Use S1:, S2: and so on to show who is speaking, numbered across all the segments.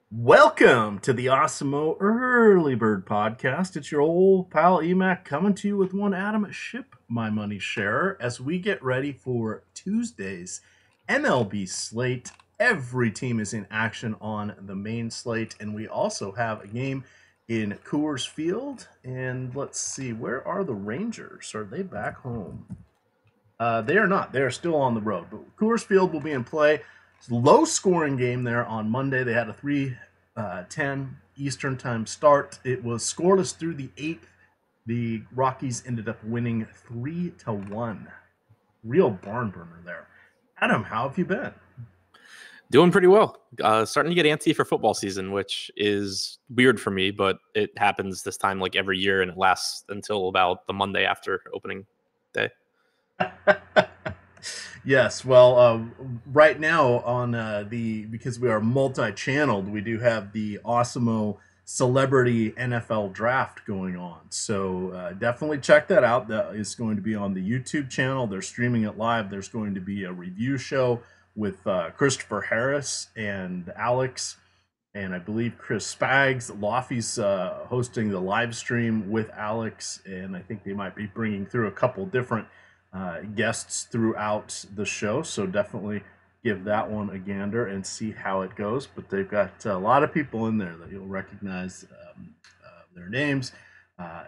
S1: Welcome to the Awesemo Early Bird Podcast. It's your old pal Emac coming to you with one Adam Ship My Money Sharer as we get ready for Tuesday's MLB slate. Every team is in action on the main slate, and we also have a game in Coors Field. And let's see, where are the Rangers? Are they back home? They are not. They are still on the road. But Coors Field will be in play. It's a low scoring game there on Monday. They had a 3:10 Eastern time start. It was scoreless through the eighth. The Rockies ended up winning 3-1. Real barn burner there. Adam, how have you been?
S2: Doing pretty well. Starting to get antsy for football season, which is weird for me, but it happens this time like every year, and it lasts until about the Monday after opening day.
S1: Yes, well, right now on because we are multi-channeled, we do have the Awesemo Celebrity NFL Draft going on. So definitely check that out. That is going to be on the YouTube channel. They're streaming it live. There's going to be a review show with Christopher Harris and Alex, and I believe Chris Spags. Laffy's hosting the live stream with Alex, and I think they might be bringing through a couple different guests throughout the show. So definitely give that one a gander and see how it goes. But they've got a lot of people in there that you'll recognize their names.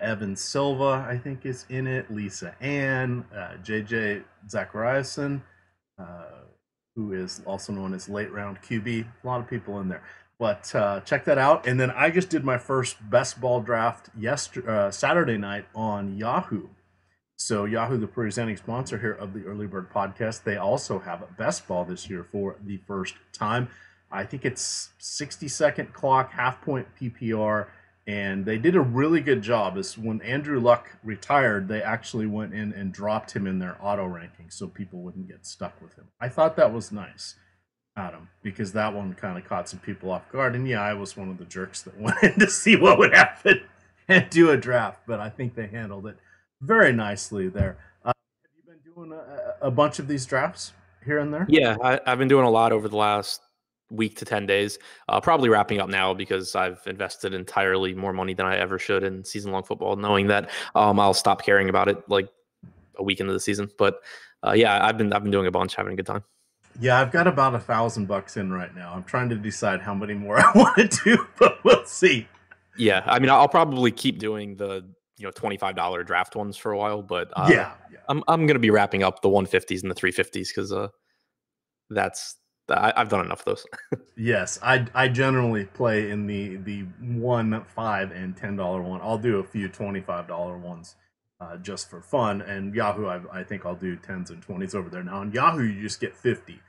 S1: Evan Silva, I think, is in it. Lisa Ann, JJ Zachariason, who is also known as Late Round QB. A lot of people in there. But check that out. And then I just did my first best ball draft Saturday night on Yahoo. So Yahoo, the presenting sponsor here of the Early Bird Podcast, they also have a best ball this year for the first time. I think it's 60-second clock, half point PPR, and they did a really good job. Is when Andrew Luck retired, they actually went in and dropped him in their auto ranking so people wouldn't get stuck with him. I thought that was nice, Adam, because that one kind of caught some people off guard. And yeah, I was one of the jerks that went in to see what would happen and do a draft, but I think they handled it very nicely there. Have you been doing a bunch of these drafts here and there?
S2: Yeah, I've been doing a lot over the last week to 10 days. Probably wrapping up now because I've invested entirely more money than I ever should in season-long football, knowing that I'll stop caring about it like a week into the season. But yeah, I've been doing a bunch, having a good time.
S1: Yeah, I've got about $1,000 in right now. I'm trying to decide how many more I want to do, but we'll see.
S2: Yeah, I mean, I'll probably keep doing the $25 draft ones for a while, but
S1: Yeah.
S2: I'm gonna be wrapping up the 150s and the 350s because I've done enough of those.
S1: Yes, I generally play in the $1, $5, and $10 one. I'll do a few $25 ones just for fun. And Yahoo, I think I'll do 10s and 20s over there. Now on Yahoo, you just get 50.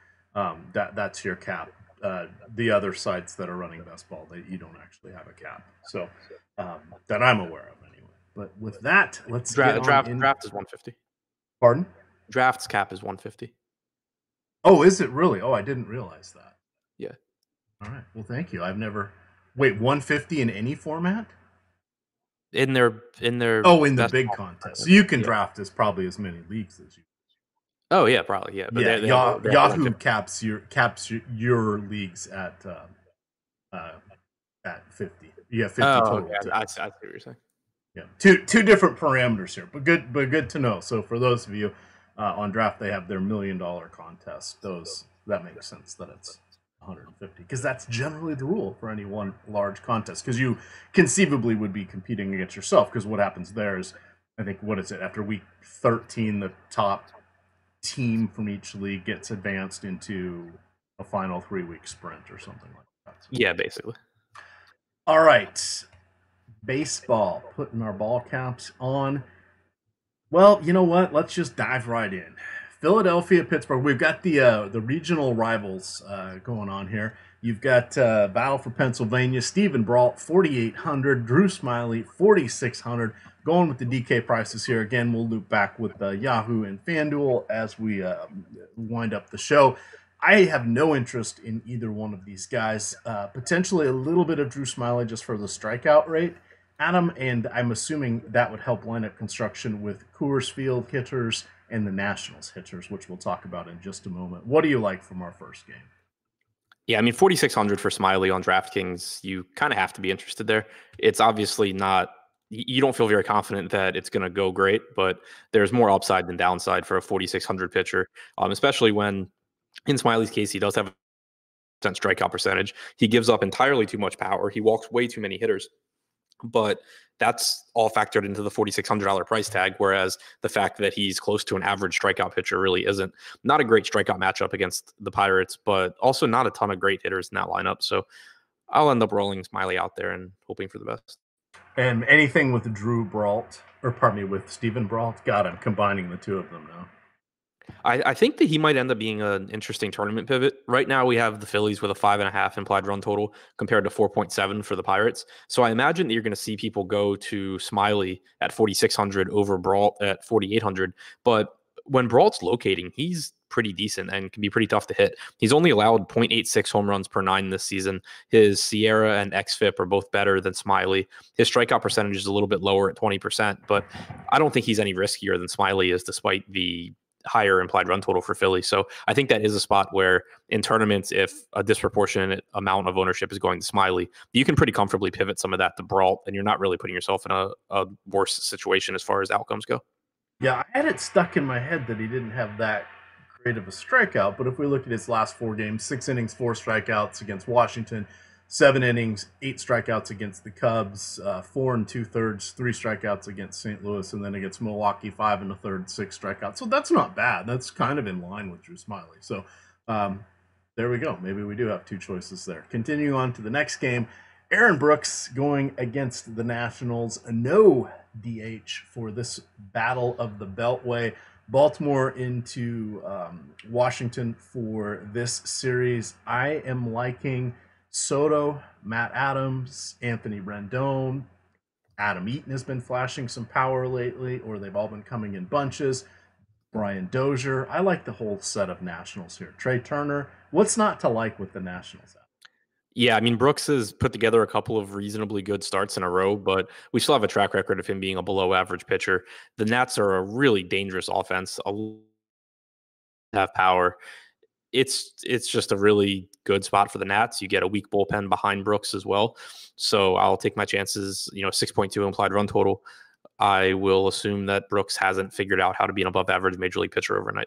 S1: That's your cap. The other sites that are running best ball, you don't actually have a cap. So that I'm aware of anyway. But with that, let's
S2: draft is 150.
S1: Pardon?
S2: Draft's cap is 150.
S1: Oh, is it really? Oh, I didn't realize that.
S2: Yeah.
S1: All right. Well, thank you. I've never. Wait, 150 in any format?
S2: In their
S1: Oh, in the big contest. So you can draft probably as many leagues as you.
S2: Oh yeah, probably yeah.
S1: But yeah, Yahoo caps your leagues at 50. You have 50 total.
S2: Okay. I see what you're saying.
S1: Yeah, two different parameters here, but good to know. So for those of you on draft, they have their $1 million contest. That makes sense that it's 150 because that's generally the rule for any one large contest. Because you conceivably would be competing against yourself. Because what happens there is, I think, what is it? After week 13, the top team from each league gets advanced into a final 3-week sprint or something like that. So,
S2: yeah, basically.
S1: All right. Baseball, putting our ball caps on. Well, you know what? Let's just dive right in. Philadelphia, Pittsburgh. We've got the regional rivals going on here. You've got Battle for Pennsylvania. Stephen Brault, 4,800. Drew Smyly, 4,600. Going with the DK prices here. Again, we'll loop back with Yahoo and FanDuel as we wind up the show. I have no interest in either one of these guys. Potentially a little bit of Drew Smyly just for the strikeout rate. Adam, and I'm assuming that would help lineup construction with Coors Field hitters and the Nationals hitters, which we'll talk about in just a moment. What do you like from our first game?
S2: Yeah, I mean, 4,600 for Smyly on DraftKings, you kind of have to be interested there. It's obviously not, you don't feel very confident that it's going to go great, but there's more upside than downside for a 4,600 pitcher, especially when in Smyly's case, he does have a strikeout percentage. He gives up entirely too much power. He walks way too many hitters, but that's all factored into the $4,600 price tag. Whereas the fact that he's close to an average strikeout pitcher really isn't. Not a great strikeout matchup against the Pirates, but also not a ton of great hitters in that lineup. So I'll end up rolling Smyly out there and hoping for the best.
S1: And anything with Drew Brault, or pardon me, with Stephen Brault. God, I'm combining the two of them now.
S2: I think that he might end up being an interesting tournament pivot. Right now, we have the Phillies with a 5.5 implied run total compared to 4.7 for the Pirates. So I imagine that you're going to see people go to Smyly at 4,600 over Brault at 4,800. But when Brault's locating, he's pretty decent and can be pretty tough to hit. He's only allowed 0.86 home runs per nine this season. His Sierra and xFIP are both better than Smyly. His strikeout percentage is a little bit lower at 20%, but I don't think he's any riskier than Smyly is, despite the higher implied run total for Philly. So I think that is a spot where in tournaments, if a disproportionate amount of ownership is going to Smyly, you can pretty comfortably pivot some of that to Brault, and you're not really putting yourself in a worse situation as far as outcomes go.
S1: Yeah, I had it stuck in my head that he didn't have that great of a strikeout, but if we look at his last four games, 6 innings, 4 strikeouts against Washington, 7 innings, 8 strikeouts against the Cubs, 4 2/3, 3 strikeouts against St. Louis, and then against Milwaukee, 5 1/3, 6 strikeouts. So that's not bad. That's kind of in line with Drew Smyly. So there we go. Maybe we do have two choices there. Continuing on to the next game, Aaron Brooks going against the Nationals. No DH for this battle of the Beltway. Baltimore into Washington for this series. I am liking Soto, Matt Adams, Anthony Rendon. Adam Eaton has been flashing some power lately, or they've all been coming in bunches. Brian Dozier. I like the whole set of Nationals here. Trey Turner. What's not to like with the Nationals?
S2: Yeah, I mean, Brooks has put together a couple of reasonably good starts in a row, but we still have a track record of him being a below average pitcher. The Nats are a really dangerous offense, have power. It's just a really good spot for the Nats. You get a weak bullpen behind Brooks as well. So I'll take my chances, 6.2 implied run total. I will assume that Brooks hasn't figured out how to be an above average major league pitcher overnight.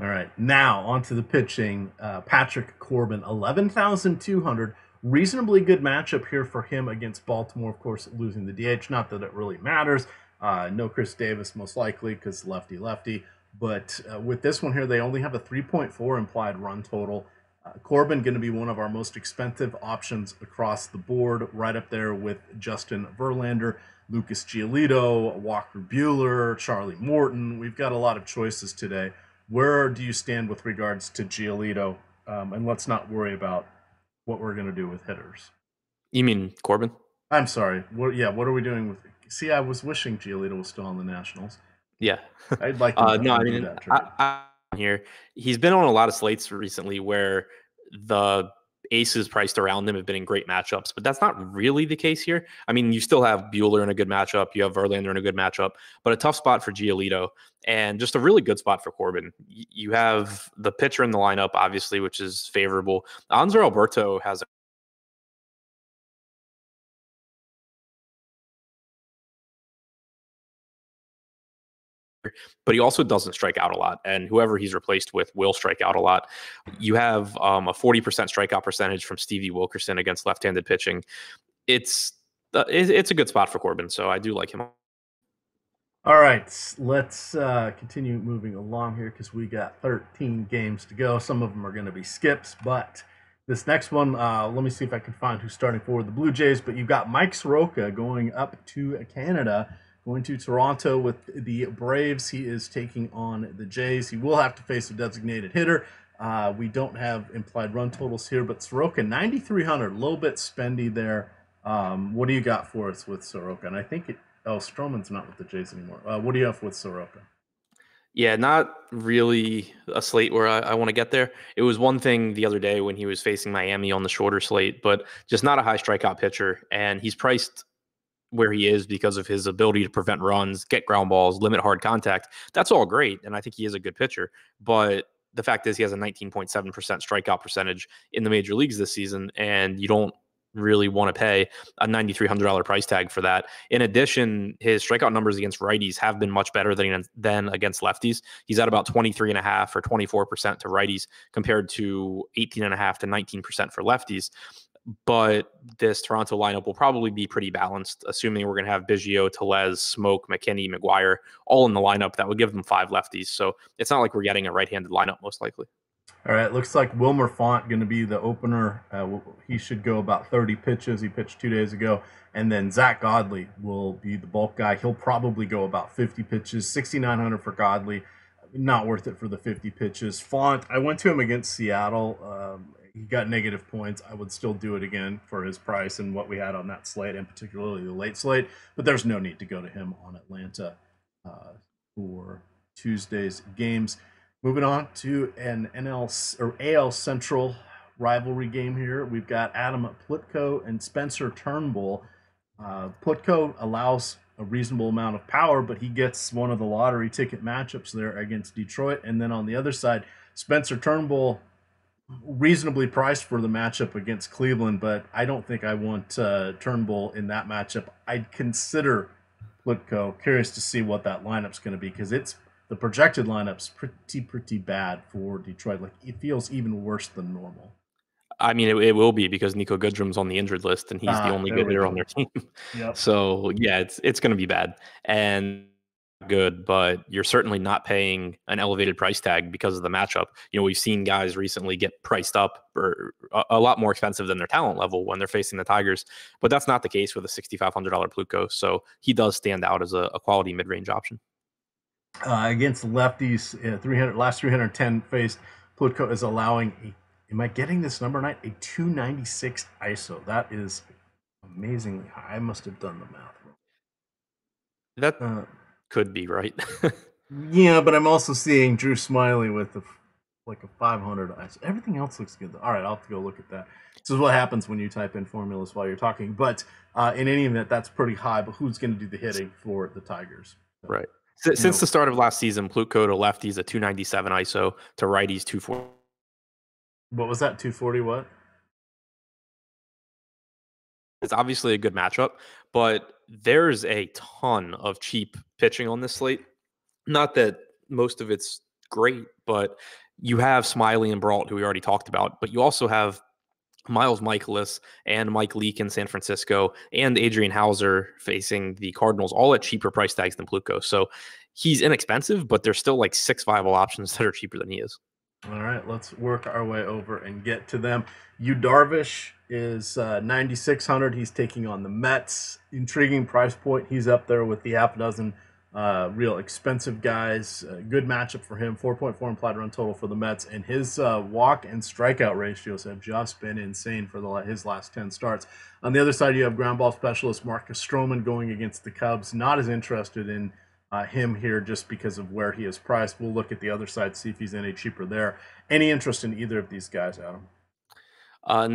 S1: All right, now on to the pitching. Patrick Corbin, 11,200. Reasonably good matchup here for him against Baltimore. Of course, losing the DH, not that it really matters. No Chris Davis, most likely, because lefty. But with this one here, they only have a 3.4 implied run total. Corbin going to be one of our most expensive options across the board, right up there with Justin Verlander, Lucas Giolito, Walker Buehler, Charlie Morton. We've got a lot of choices today. Where do you stand with regards to Giolito? And let's not worry about what we're going to do with hitters.
S2: You mean Corbin?
S1: I'm sorry. What are we doing with? See, I was wishing Giolito was still on the Nationals.
S2: Yeah.
S1: I'd like to
S2: no, I
S1: do
S2: mean,
S1: that trade.
S2: here he's been on a lot of slates recently where the aces priced around him have been in great matchups, but that's not really the case here. I mean, you still have Buehler in a good matchup, you have Verlander in a good matchup, but a tough spot for Giolito and just a really good spot for Corbin. You have the pitcher in the lineup, obviously, which is favorable. Anzer Alberto has but he also doesn't strike out a lot, and whoever he's replaced with will strike out a lot. You have a 40% strikeout percentage from Stevie Wilkerson against left-handed pitching. It's a good spot for Corbin, so I do like him.
S1: All right, let's continue moving along here because we got 13 games to go. Some of them are going to be skips, but this next one, let me see if I can find who's starting for the Blue Jays. But you've got Mike Soroka going up to Canada, going to Toronto with the Braves. He is taking on the Jays. He will have to face a designated hitter. We don't have implied run totals here, but Soroka, 9,300, a little bit spendy there. What do you got for us with Soroka? And I think Stroman's not with the Jays anymore. What do you have with Soroka?
S2: Yeah, not really a slate where I want to get there. It was one thing the other day when he was facing Miami on the shorter slate, but just not a high strikeout pitcher. And he's priced where he is because of his ability to prevent runs, get ground balls, limit hard contact. That's all great. And I think he is a good pitcher. But the fact is he has a 19.7% strikeout percentage in the major leagues this season, and you don't really want to pay a $9,300 price tag for that. In addition, his strikeout numbers against righties have been much better than against lefties. He's at about 23.5 or 24% to righties compared to 18.5 to 19% for lefties. But this Toronto lineup will probably be pretty balanced, assuming we're going to have Biggio, Tellez, Smoke, McKinney, McGuire all in the lineup. That would give them 5 lefties. So it's not like we're getting a right-handed lineup, most likely.
S1: All right, looks like Wilmer Font going to be the opener. He should go about 30 pitches. He pitched 2 days ago. And then Zach Godley will be the bulk guy. He'll probably go about 50 pitches, 6,900 for Godley. Not worth it for the 50 pitches. Font, I went to him against Seattle. He got negative points. I would still do it again for his price and what we had on that slate, and particularly the late slate. But there's no need to go to him on Atlanta for Tuesday's games. Moving on to an NL or AL Central rivalry game here. We've got Adam Plutko and Spencer Turnbull. Plutko allows a reasonable amount of power, but he gets one of the lottery ticket matchups there against Detroit. And then on the other side, Spencer Turnbull, reasonably priced for the matchup against Cleveland, but I don't think I want Turnbull in that matchup. I'd consider Plutko. Curious to see what that lineup's going to be, because it's the projected lineup's pretty bad for Detroit. Like, it feels even worse than normal.
S2: I mean, it will be because Nico Goodrum's on the injured list, and he's the only good hitter on their team.
S1: Yep.
S2: So yeah, it's going to be bad and good, but you're certainly not paying an elevated price tag because of the matchup. You know, we've seen guys recently get priced up or a lot more expensive than their talent level when they're facing the Tigers, but that's not the case with a $6,500 Plutko. So he does stand out as a quality mid-range option.
S1: Against lefties, 310 faced, Plutko is allowing am I getting this number right? A 296 ISO. That is amazingly high. I must have done the math
S2: That
S1: wrong.
S2: could be right.
S1: Yeah, but I'm also seeing Drew Smyly with like a 500 ISO. Everything else looks good, though. All right, I'll have to go look at that. This is what happens when you type in formulas while you're talking. But in any event, that's pretty high. But who's going to do the hitting for the Tigers?
S2: So, right. Since the start of last season, Plutko to lefties a 297 ISO, to righties 240.
S1: What was that? 240 what?
S2: It's obviously a good matchup, but there's a ton of cheap pitching on this slate. Not that most of it's great, but you have Smyly and Brault, who we already talked about, but you also have Miles Michaelis and Mike Leake in San Francisco and Adrian Howser facing the Cardinals, all at cheaper price tags than Plutko. So he's inexpensive, but there's still like 6 viable options that are cheaper than he is.
S1: All right, let's work our way over and get to them. Darvish is 9,600. He's taking on the Mets. Intriguing price point. He's up there with the half a dozen real expensive guys. Good matchup for him. 4.4 implied run total for the Mets, and his walk and strikeout ratios have just been insane for his last 10 starts. On the other side, you have ground ball specialist Marcus Stroman going against the Cubs. Not as interested in him here just because of where he is priced. We'll look at the other side, see if he's any cheaper there. Any interest in either of these guys, Adam?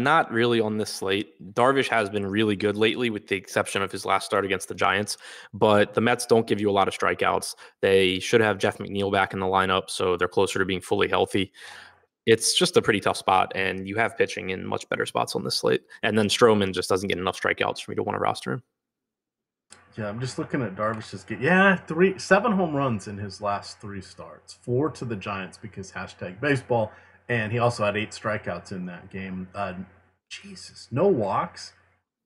S2: Not really on this slate. Darvish has been really good lately, with the exception of his last start against the Giants. But the Mets don't give you a lot of strikeouts. They should have Jeff McNeil back in the lineup, so they're closer to being fully healthy. It's just a pretty tough spot, and you have pitching in much better spots on this slate. And then Stroman just doesn't get enough strikeouts for me to want to roster him.
S1: Yeah, I'm just looking at Darvish's game. Yeah, 7 home runs in his last 3 starts. 4 to the Giants because #baseball. And he also had 8 strikeouts in that game. Jesus, no walks.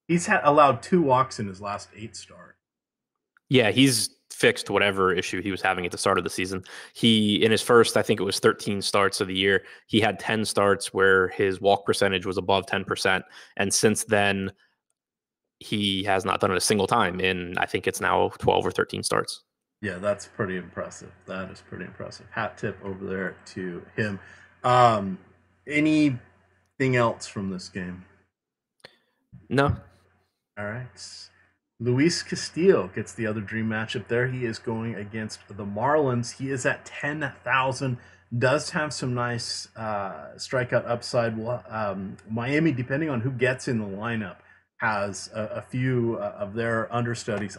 S1: He's allowed 2 walks in his last 8 starts.
S2: Yeah, he's fixed whatever issue he was having at the start of the season. In his first, I think it was 13 starts of the year, he had 10 starts where his walk percentage was above 10%. And since then, he has not done it a single time in, I think it's now 12 or 13 starts.
S1: Yeah, that's pretty impressive. That is pretty impressive. Hat tip over there to him. Anything else from this game?
S2: No.
S1: All right. Luis Castillo gets the other dream matchup there. He is going against the Marlins. He is at 10,000. Does have some nice strikeout upside. Miami, depending on who gets in the lineup, has a few of their understudies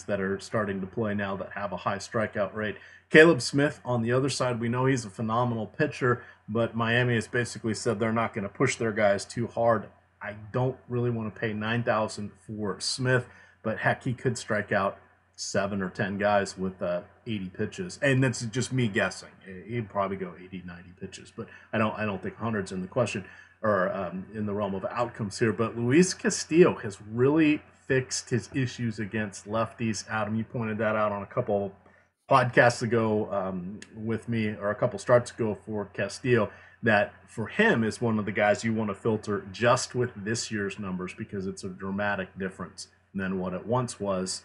S1: that are starting to play now that have a high strikeout rate. Caleb Smith on the other side, we know he's a phenomenal pitcher, but Miami has basically said they're not going to push their guys too hard. I don't really want to pay $9,000 for Smith, but heck, he could strike out 7 or 10 guys with 80 pitches, and that's just me guessing. He'd probably go 80, 90 pitches, but I don't think hundreds in the question or in the realm of outcomes here. But Luis Castillo has really fixed his issues against lefties. Adam, you pointed that out on a couple podcasts ago with me, or a couple starts ago for Castillo. That for him is one of the guys you want to filter just with this year's numbers because it's a dramatic difference than what it once was.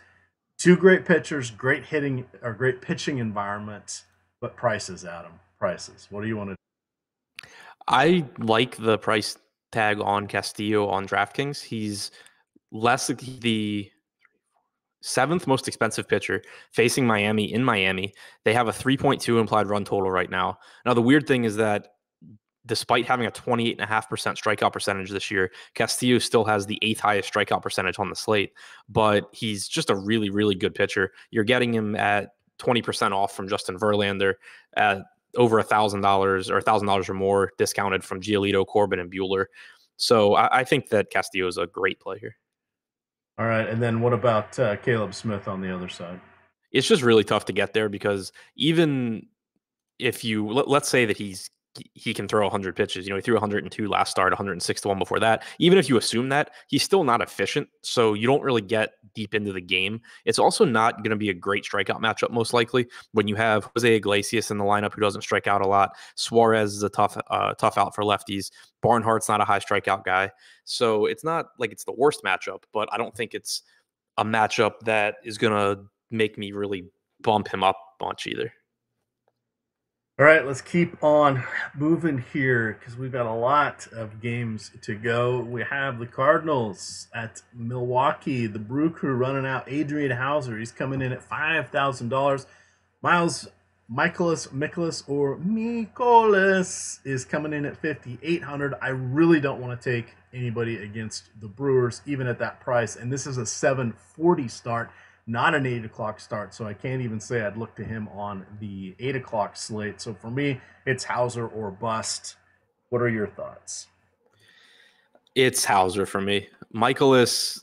S1: Two great pitchers, great hitting or great pitching environment, but prices, Adam, prices. What do you want to?
S2: I like the price tag on Castillo on DraftKings. He's less the seventh most expensive pitcher facing Miami in Miami. They have a 3.2 implied run total right now. Now, the weird thing is that despite having a 28.5% strikeout percentage this year, Castillo still has the 8th highest strikeout percentage on the slate, but he's just a really, really good pitcher. You're getting him at 20% off from Justin Verlander, at over $1,000 or $1,000 or more discounted from Giolito, Corbin, and Buehler. So I think that Castillo is a great player.
S1: All right, and then what about Caleb Smith on the other side?
S2: It's just really tough to get there because even if you let's say that he can throw 100 pitches. He threw 102 last start, 106 the one before that. Even if you assume that, he's still not efficient, so you don't really get deep into the game. It's also not going to be a great strikeout matchup, most likely, when you have Jose Iglesias in the lineup who doesn't strike out a lot. Suarez is a tough out for lefties. Barnhart's not a high strikeout guy. So it's not like it's the worst matchup, but I don't think it's a matchup that is going to make me really bump him up much either.
S1: All right, let's keep on moving here because we've got a lot of games to go. We have the Cardinals at Milwaukee. The Brew Crew running out Adrian Howser. He's coming in at $5,000. Michaelis or Mikolas is coming in at 5,800. I really don't want to take anybody against the Brewers, even at that price. And this is a 7:40 start, not an 8 o'clock start. So I can't even say I'd look to him on the 8 o'clock slate. So for me, it's Hauser or bust. What are your thoughts?
S2: It's Hauser for me. Michaelis,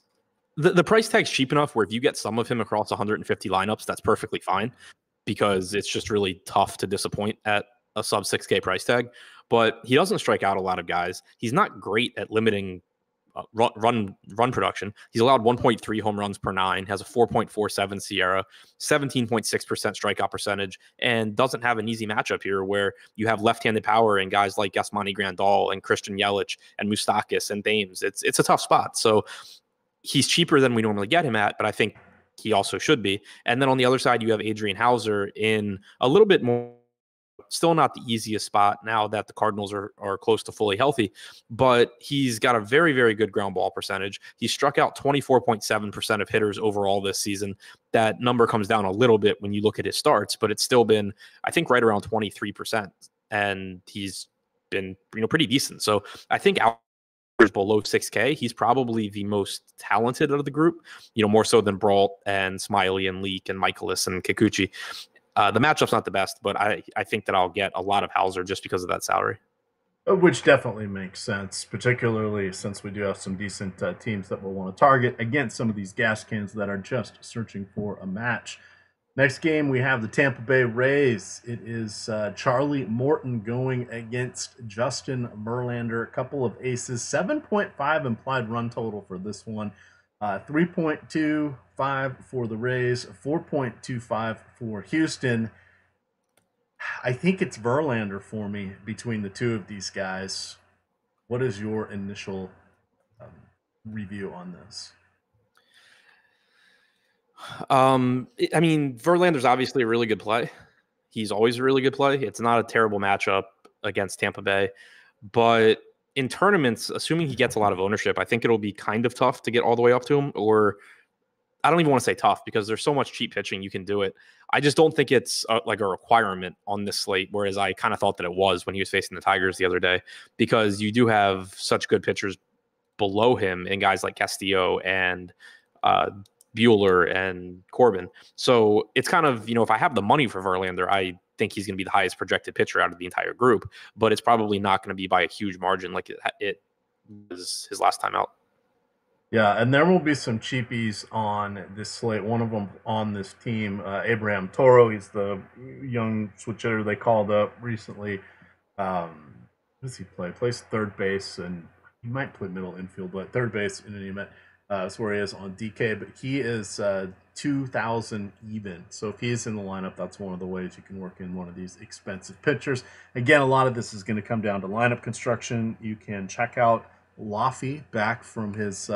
S2: the price tag's cheap enough where if you get some of him across 150 lineups, that's perfectly fine because it's just really tough to disappoint at a sub 6K price tag. But he doesn't strike out a lot of guys. He's not great at limiting run production. He's allowed 1.3 home runs per 9, has a 4.47 Sierra, 17.6% strikeout percentage, and doesn't have an easy matchup here where you have left-handed power and guys like Yasmani Grandal and Christian Yelich and Moustakis and Thames. It's a tough spot. So he's cheaper than we normally get him at, but I think he also should be. And then on the other side, you have Adrian Hauser in a little bit more, still not the easiest spot now that the Cardinals are close to fully healthy, but he's got a very, very good ground ball percentage. He struck out 24.7% of hitters overall this season. That number comes down a little bit when you look at his starts, but it's still been, I think, right around 23%. And he's been, pretty decent. So I think below 6K, he's probably the most talented of the group, more so than Brault and Smyly and Leake and Michaelis and Kikuchi. The matchup's not the best, but I think that I'll get a lot of Hauser just because of that salary.
S1: Which definitely makes sense, particularly since we do have some decent teams that will want to target against some of these gas cans that are just searching for a match. Next game, we have the Tampa Bay Rays. It is Charlie Morton going against Justin Verlander. A couple of aces, 7.5 implied run total for this one. 3.25 for the Rays, 4.25 for Houston. I think it's Verlander for me between the two of these guys. What is your initial review on this?
S2: Verlander's obviously a really good play. He's always a really good play. It's not a terrible matchup against Tampa Bay, but in tournaments, assuming he gets a lot of ownership, I think it'll be kind of tough to get all the way up to him, or I don't even want to say tough because there's so much cheap pitching you can do it. I just don't think it's like a requirement on this slate, whereas I kind of thought that it was when he was facing the Tigers the other day, because you do have such good pitchers below him in guys like Castillo and uh, Buehler and Corbin. So it's kind of, if I have the money for Verlander, I think he's going to be the highest projected pitcher out of the entire group, but it's probably not going to be by a huge margin like it was his last time out.
S1: Yeah, and there will be some cheapies on this slate. One of them on this team, Abraham Toro. He's the young switch hitter they called up recently. What does he play? Plays third base, and he might play middle infield, but third base in any event. That's where he is on DK. But he is 2,000 even. So if he is in the lineup, that's one of the ways you can work in one of these expensive pitchers. Again, a lot of this is going to come down to lineup construction. You can check out Laffy back from his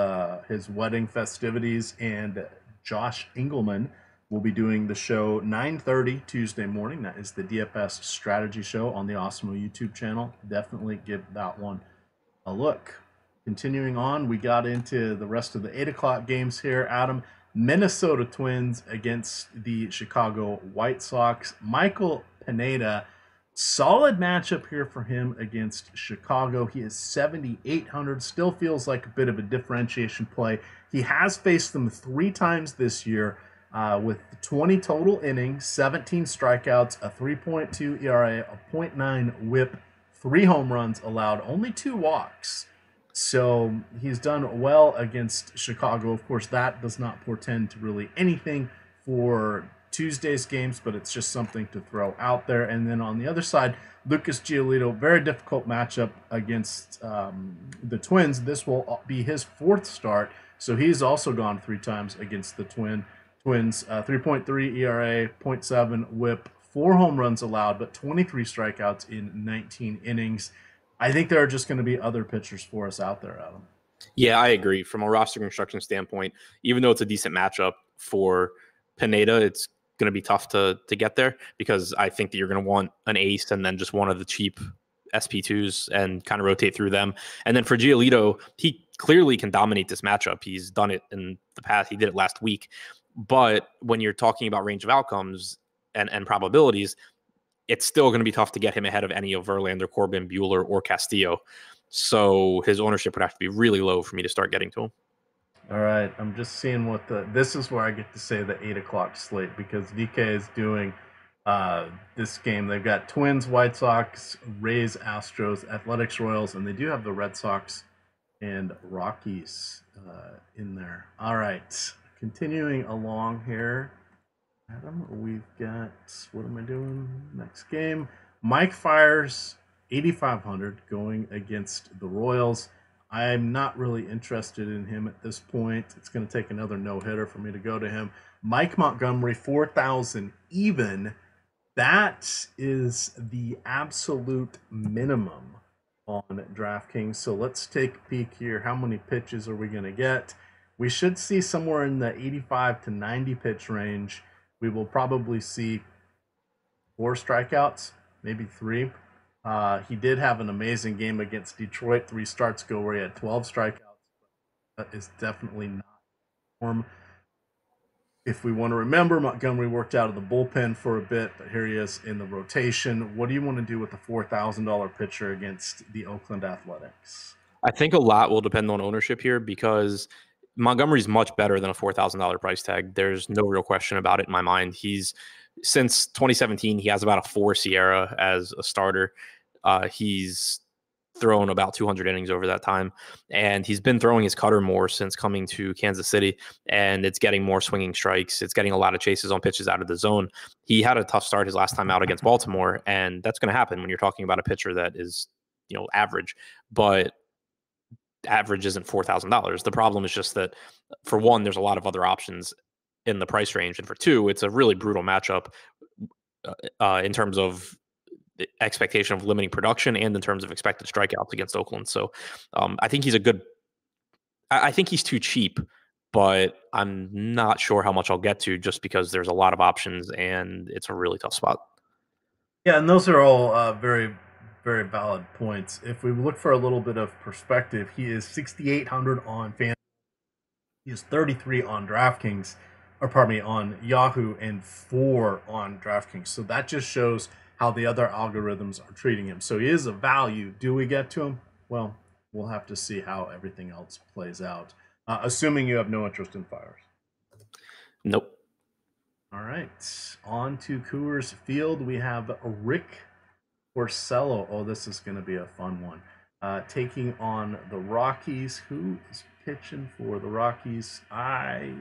S1: wedding festivities, and Josh Engelman will be doing the show 9:30 Tuesday morning. That is the DFS strategy show on the Awesemo YouTube channel. Definitely give that one a look. Continuing on, we got into the rest of the 8 o'clock games here. Adam, Minnesota Twins against the Chicago White Sox. Michael Pineda, solid matchup here for him against Chicago. He is 7,800. Still feels like a bit of a differentiation play. He has faced them 3 times this year with 20 total innings, 17 strikeouts, a 3.2 ERA, a .9 WHIP, 3 home runs allowed, only 2 walks. So he's done well against Chicago. Of course, that does not portend to really anything for Tuesday's games, but it's just something to throw out there. And then on the other side, Lucas Giolito, very difficult matchup against the Twins. This will be his 4th start, so he's also gone 3 times against the Twins. 3.3 ERA, 0.7 WHIP, 4 home runs allowed, but 23 strikeouts in 19 innings. I think there are just going to be other pitchers for us out there, Adam.
S2: Yeah, I agree. From a roster construction standpoint, even though it's a decent matchup for Pineda, it's going to be tough to get there, because I think that you're going to want an ace and then just one of the cheap SP2s and kind of rotate through them. And then for Giolito, he clearly can dominate this matchup. He's done it in the past. He did it last week. But when you're talking about range of outcomes and probabilities, it's still going to be tough to get him ahead of any of Verlander, Corbin, Buehler, or Castillo. So his ownership would have to be really low for me to start getting to him.
S1: All right, I'm just seeing what this is where I get to say the 8 o'clock slate, because DK is doing this game. They've got Twins, White Sox, Rays, Astros, Athletics, Royals, and they do have the Red Sox and Rockies in there. All right, continuing along here. Adam, we've got, what am I doing? Next game. Mike Fiers, 8,500 going against the Royals. I'm not really interested in him at this point. It's going to take another no-hitter for me to go to him. Mike Montgomery, 4,000 even. That is the absolute minimum on DraftKings. So let's take a peek here. How many pitches are we going to get? We should see somewhere in the 85 to 90 pitch range. We will probably see 4 strikeouts, maybe 3. He did have an amazing game against Detroit 3 starts ago where he had 12 strikeouts. That is definitely not form. If we want to remember, Montgomery worked out of the bullpen for a bit, but here he is in the rotation. What do you want to do with the $4,000 pitcher against the Oakland Athletics?
S2: I think a lot will depend on ownership here, because Montgomery's much better than a $4,000 price tag. There's no real question about it in my mind. Since 2017, he has about a 4 SIERA as a starter. He's thrown about 200 innings over that time, and he's been throwing his cutter more since coming to Kansas City, and it's getting more swinging strikes. It's getting a lot of chases on pitches out of the zone. He had a tough start his last time out against Baltimore, and that's going to happen when you're talking about a pitcher that is, average, but average isn't $4,000. The problem is just that, for one, there's a lot of other options in the price range, and for 2, it's a really brutal matchup in terms of the expectation of limiting production and in terms of expected strikeouts against Oakland. So I think he's I think he's too cheap, but I'm not sure how much I'll get to, just because there's a lot of options and it's a really tough spot.
S1: Yeah, and those are all very, very valid points. If we look for a little bit of perspective, he is 6,800 on FanDuel. He is 33 on DraftKings, or pardon me, on Yahoo, and 4 on DraftKings. So that just shows how the other algorithms are treating him. So he is a value. Do we get to him? Well, we'll have to see how everything else plays out. Assuming you have no interest in fires.
S2: Nope.
S1: All right, on to Coors Field. We have Rick Porcello. Oh, this is going to be a fun one. Taking on the Rockies. Who is pitching for the Rockies? I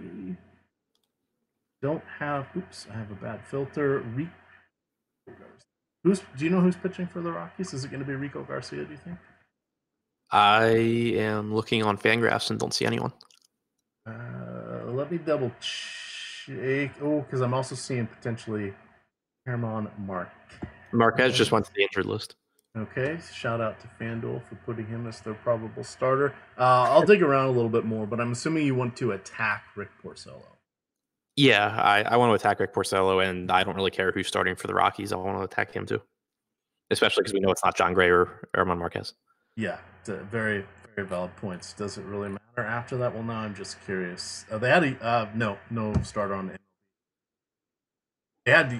S1: don't have. Oops, I have a bad filter. Do you know who's pitching for the Rockies? Is it going to be Rico Garcia? Do you think?
S2: I am looking on Fangraphs and don't see anyone.
S1: Let me double check. Oh, because I'm also seeing potentially Herman Mark.
S2: Marquez just went to the injured list.
S1: Okay, shout out to FanDuel for putting him as their probable starter. I'll dig around a little bit more, but I'm assuming you want to attack Rick Porcello.
S2: Yeah, I want to attack Rick Porcello, and I don't really care who's starting for the Rockies. I want to attack him too, especially because we know it's not John Gray or Herman Marquez.
S1: Yeah, very, very valid points. Does it really matter after that? Well, now I'm just curious. They had no starter on. They had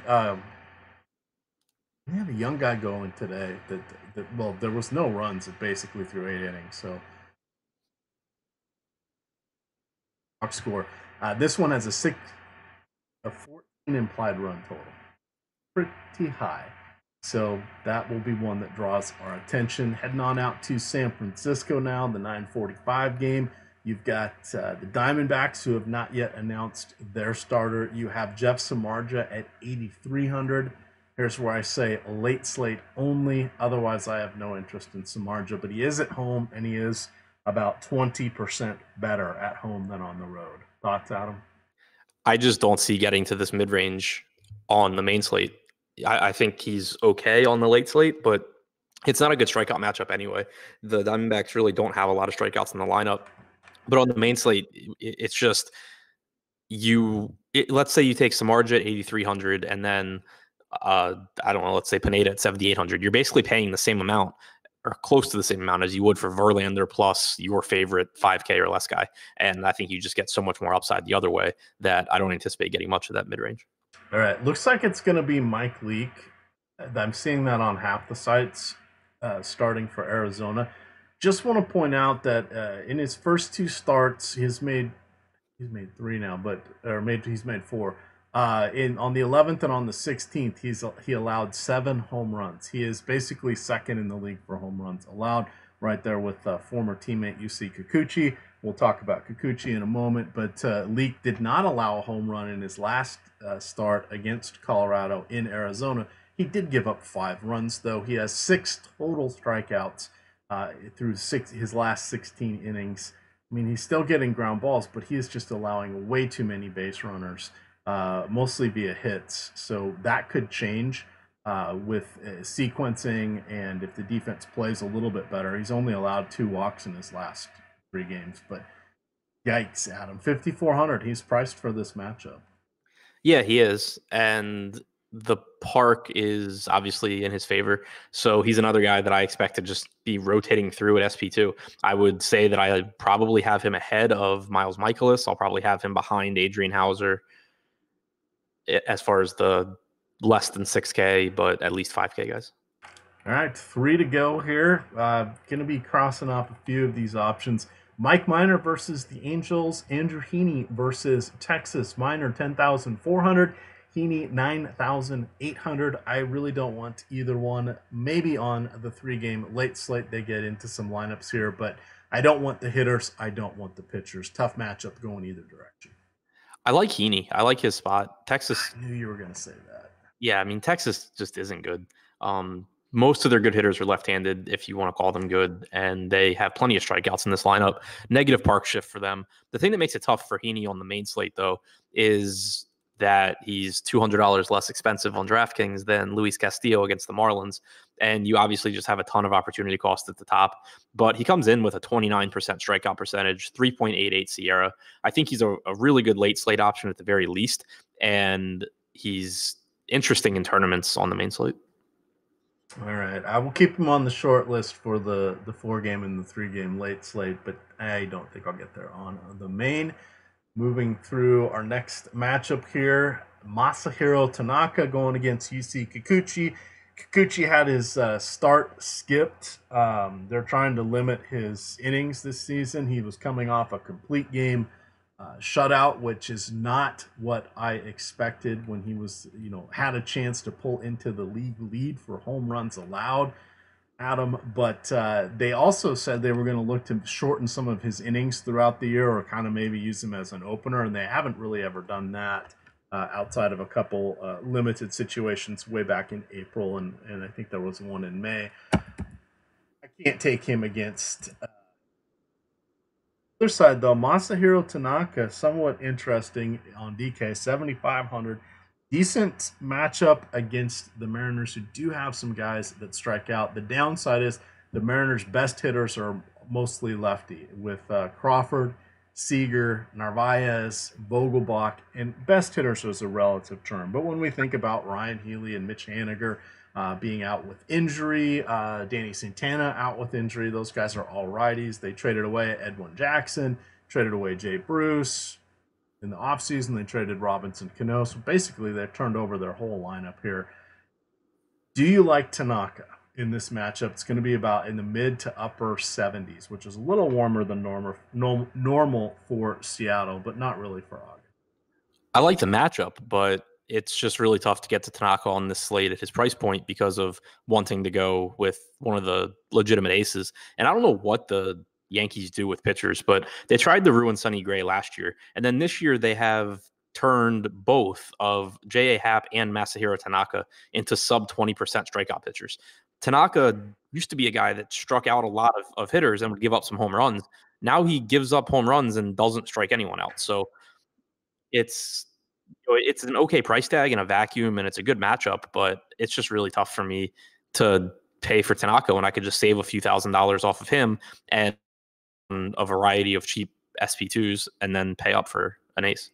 S1: a young guy going today. Well, there was no runs. It basically through 8 innings. So box score. This one has a 14 implied run total. Pretty high. So that will be one that draws our attention. Heading on out to San Francisco now, the 9:45 game. You've got the Diamondbacks, who have not yet announced their starter. You have Jeff Samardzija at 8,300. Here's where I say late slate only. Otherwise, I have no interest in Samardzija, but he is at home, and he is about 20% better at home than on the road. Thoughts, Adam?
S2: I just don't see getting to this mid range on the main slate. I think he's okay on the late slate, but it's not a good strikeout matchup anyway. The Diamondbacks really don't have a lot of strikeouts in the lineup. But on the main slate, it's just let's say you take Samardzija at 8,300 and then I don't know, let's say Pineda at 7,800. You're basically paying the same amount or close to the same amount as you would for Verlander plus your favorite 5K or less guy. And I think you just get so much more upside the other way that I don't anticipate getting much of that mid range.
S1: All right, looks like it's going to be Mike Leake. I'm seeing that on half the sites starting for Arizona. Just want to point out that in his first two starts, he's made three now, he's made four. In on the 11th and on the 16th, he allowed 7 home runs. He is basically second in the league for home runs allowed, right there with former teammate UC Kikuchi. We'll talk about Kikuchi in a moment, but Leake did not allow a home run in his last start against Colorado in Arizona. He did give up 5 runs, though. He has 6 total strikeouts through his last 16 innings. I mean, he's still getting ground balls, but he is just allowing way too many base runners, mostly via hits. So that could change with sequencing, and if the defense plays a little bit better. He's only allowed 2 walks in his last 3 games, but yikes, Adam. 5,400. He's priced for this matchup.
S2: Yeah, he is. And the park is obviously in his favor. So he's another guy that I expect to just be rotating through at SP2. I would say that I probably have him ahead of Miles Michaelis. I'll probably have him behind Adrian Howser as far as the less than 6K, but at least 5K guys.
S1: All right, 3 to go here. Going to be crossing off a few of these options. Mike Minor versus the Angels. Andrew Heaney versus Texas. Minor 10,400. Heaney 9,800. I really don't want either one. Maybe on the 3-game late slate they get into some lineups here, but I don't want the hitters. I don't want the pitchers. Tough matchup going either direction.
S2: I like Heaney. I like his spot. Texas.
S1: I knew you were going to say that.
S2: Yeah, I mean, Texas just isn't good. Most of their good hitters are left-handed, if you want to call them good, and they have plenty of strikeouts in this lineup. Negative park shift for them. The thing that makes it tough for Heaney on the main slate, though, is that he's $200 less expensive on DraftKings than Luis Castillo against the Marlins, and you obviously just have a ton of opportunity cost at the top. But he comes in with a 29% strikeout percentage, 3.88 Sierra. I think he's a really good late slate option at the very least, and he's interesting in tournaments on the main slate.
S1: All right, I will keep him on the short list for the 4-game and the 3-game late slate, but I don't think I'll get there on the main. Moving through our next matchup here, Masahiro Tanaka going against UC Kikuchi. Kikuchi had his start skipped. They're trying to limit his innings this season. He was coming off a complete game shutout, which is not what I expected when he was, had a chance to pull into the league lead for home runs allowed. Adam, but they also said they were going to look to shorten some of his innings throughout the year, or kind of maybe use him as an opener, and they haven't really ever done that outside of a couple limited situations way back in April, and I think there was one in May. I can't take him against. Other side though, Masahiro Tanaka, somewhat interesting on DK 7,500. Decent matchup against the Mariners, who do have some guys that strike out. The downside is the Mariners' best hitters are mostly lefty, with Crawford, Seager, Narvaez, Vogelbach, and best hitters is a relative term. But when we think about Ryan Healy and Mitch Haniger being out with injury, Danny Santana out with injury, those guys are all righties. They traded away Edwin Jackson, traded away Jay Bruce. In the offseason, they traded Robinson Cano. So basically, they've turned over their whole lineup here. Do you like Tanaka in this matchup? It's going to be about in the mid to upper 70s, which is a little warmer than normal for Seattle, but not really for August.
S2: I like the matchup, but it's just really tough to get to Tanaka on this slate at his price point because of wanting to go with one of the legitimate aces. And I don't know what the Yankees do with pitchers, but they tried to ruin Sonny Gray last year. And then this year they have turned both of J.A. Happ and Masahiro Tanaka into sub 20% strikeout pitchers. Tanaka used to be a guy that struck out a lot of hitters and would give up some home runs. Now he gives up home runs and doesn't strike anyone out. So it's it's an okay price tag in a vacuum, and it's a good matchup, but it's just really tough for me to pay for Tanaka when I could just save a few $1,000s off of him and a variety of cheap SP2s and then pay up for an ace.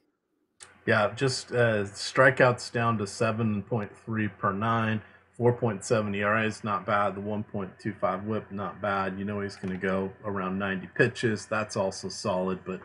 S1: Yeah, just strikeouts down to 7.3 per nine, 4.7 ERA is not bad. The 1.25 whip, not bad. You know he's going to go around 90 pitches. That's also solid, but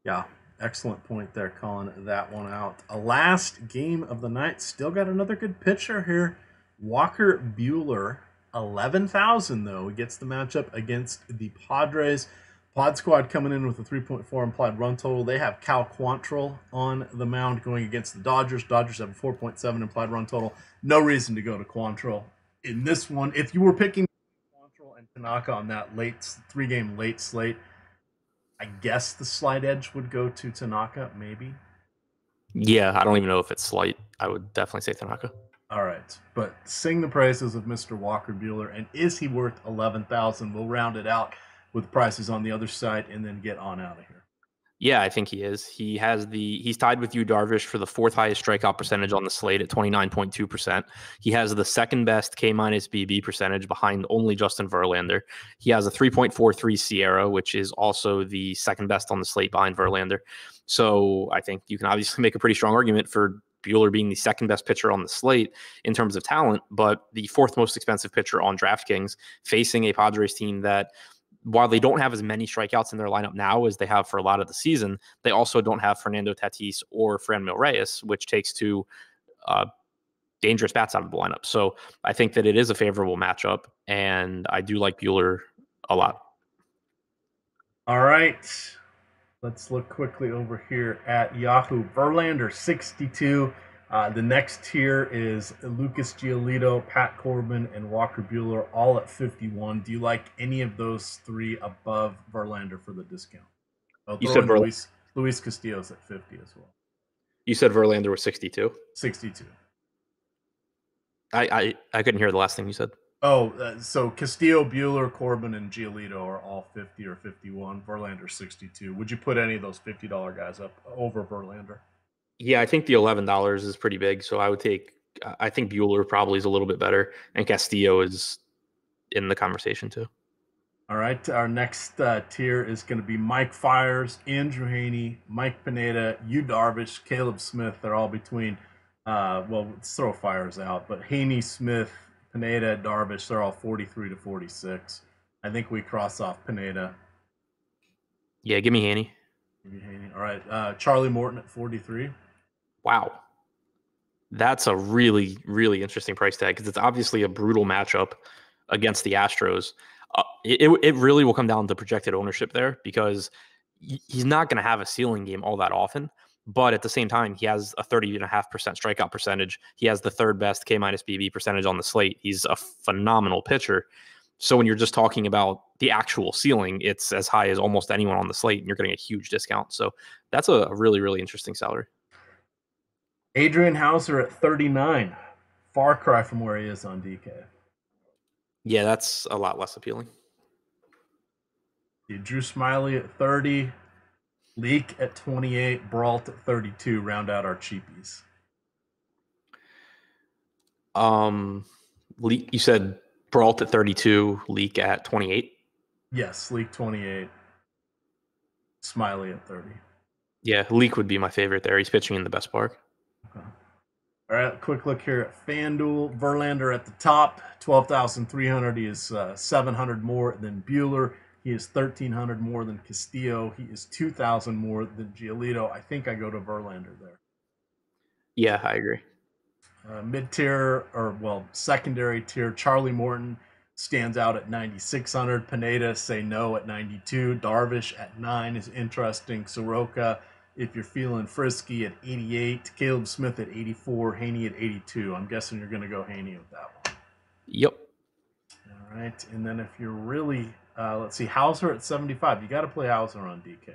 S1: yeah, excellent point there, calling that one out. A last game of the night. Still got another good pitcher here. Walker Buehler, 11,000 though. He gets the matchup against the Padres. Pod Squad coming in with a 3.4 implied run total. They have Cal Quantrill on the mound going against the Dodgers. Dodgers have a 4.7 implied run total. No reason to go to Quantrill in this one. If you were picking Quantrill and Tanaka on that late 3-game late slate, I guess the slight edge would go to Tanaka, maybe.
S2: Yeah, I don't even know if it's slight. I would definitely say Tanaka.
S1: All right, but sing the praises of Mr. Walker Buehler, and is he worth 11,000? We'll round it out with prices on the other side, and then get on out of here.
S2: Yeah, I think he is. He's tied with Yu Darvish for the fourth highest strikeout percentage on the slate at 29.2%. He has the second best K minus BB percentage behind only Justin Verlander. He has a 3.43 Sierra, which is also the second best on the slate behind Verlander. So I think you can obviously make a pretty strong argument for Buehler being the second best pitcher on the slate in terms of talent, but the fourth most expensive pitcher on DraftKings, facing a Padres team that, while they don't have as many strikeouts in their lineup now as they have for a lot of the season, they also don't have Fernando Tatis or Franmil Reyes, which takes two dangerous bats out of the lineup. So I think that it is a favorable matchup, and I do like Buehler a lot.
S1: All right. Let's look quickly over here at Yahoo. Verlander, 62. The next tier is Lucas Giolito, Pat Corbin, and Walker Buehler, all at 51. Do you like any of those three above Verlander for the discount? I'll
S2: You
S1: throw
S2: said
S1: in Luis Castillo's at 50 as well.
S2: You said Verlander was 62.
S1: 62.
S2: I couldn't hear the last thing you said.
S1: Oh, so Castillo, Buehler, Corbin, and Giolito are all 50 or 51. Verlander 62. Would you put any of those $50 guys up over Verlander?
S2: Yeah, I think the $11 is pretty big. So I think Buehler probably is a little bit better, and Castillo is in the conversation too.
S1: All right, our next tier is going to be Mike Fiers, Andrew Heaney, Mike Pineda, Yu Darvish, Caleb Smith. They're all between, let's throw Fiers out, but Heaney, Smith, Pineda, Darvish, they're all 43 to 46. I think we cross off Pineda.
S2: Yeah, give me Heaney.
S1: All right, Charlie Morton at 43.
S2: Wow. That's a really, really interesting price tag because it's obviously a brutal matchup against the Astros. It really will come down to projected ownership there because he's not going to have a ceiling game all that often. But at the same time, he has a 30.5% strikeout percentage. He has the third best K minus BB percentage on the slate. He's a phenomenal pitcher. So when you're just talking about the actual ceiling, it's as high as almost anyone on the slate, and you're getting a huge discount. So that's a really, really interesting salary.
S1: Adrian Howser at 39. Far cry from where he is on DK.
S2: Yeah, that's a lot less appealing.
S1: Drew Smyly at 30. Leake at 28. Brault at 32. Round out our cheapies.
S2: Leake, you said Brault at 32, Leake at 28.
S1: Yes, Leake 28. Smyly at 30.
S2: Yeah, Leake would be my favorite there. He's pitching in the best park.
S1: Okay. All right, quick look here at FanDuel. Verlander at the top, 12,300. He is 700 more than Buehler. He is 1,300 more than Castillo. He is 2,000 more than Giolito. I think I go to Verlander there.
S2: Yeah, I agree.
S1: Mid-tier, secondary tier, Charlie Morton stands out at 9,600. Pineda, say no, at 92. Darvish at 9 is interesting. Soroka, if you're feeling frisky, at 88. Caleb Smith at 84. Haney at 82. I'm guessing you're going to go Haney with that one.
S2: Yep.
S1: All right. And then if you're really, let's see, Hauser at 75. You got to play Hauser on DK.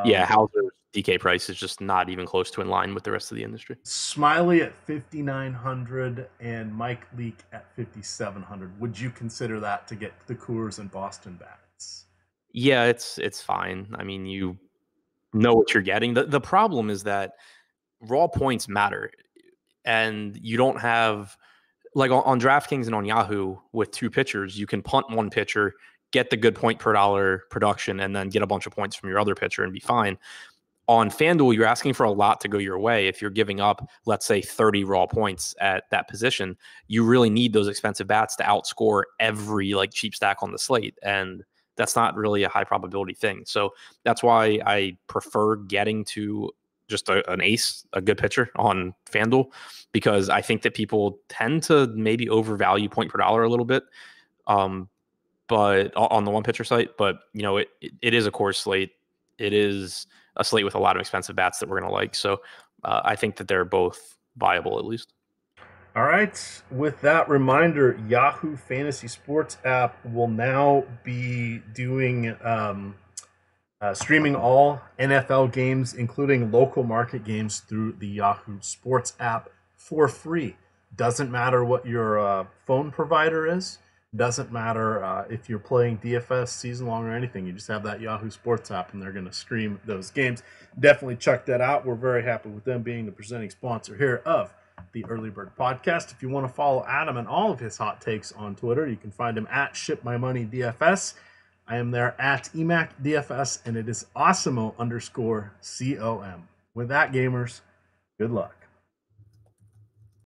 S2: Yeah, Hauser's DK price is just not even close to in line with the rest of the industry.
S1: Smyly at 5,900 and Mike Leake at 5,700. Would you consider that to get the Coors and Boston bats?
S2: Yeah, it's fine. I mean, you know what you're getting. The problem is that raw points matter, and you don't have like on DraftKings and on Yahoo with two pitchers, you can punt one pitcher, get the good point per dollar production, and then get a bunch of points from your other pitcher and be fine. On FanDuel, you're asking for a lot to go your way. If you're giving up, let's say, 30 raw points at that position, you really need those expensive bats to outscore every like cheap stack on the slate. And that's not really a high probability thing. So that's why I prefer getting to just an ace, a good pitcher on FanDuel, because I think that people tend to maybe overvalue point per dollar a little bit. But on the one pitcher site, but you know, it is a core slate. It is a slate with a lot of expensive bats that we're going to like. So I think that they're both viable at least.
S1: All right. With that reminder, Yahoo Fantasy Sports app will now be doing streaming all NFL games, including local market games, through the Yahoo Sports app for free. Doesn't matter what your phone provider is. Doesn't matter if you're playing DFS season long or anything. You just have that Yahoo Sports app, and they're going to stream those games. Definitely check that out. We're very happy with them being the presenting sponsor here of the Early Bird Podcast. If you want to follow Adam and all of his hot takes on Twitter, you can find him at ShipMyMoneyDFS. I am there at EMACDFS, and it is Awesemo_COM. With that, gamers, good luck.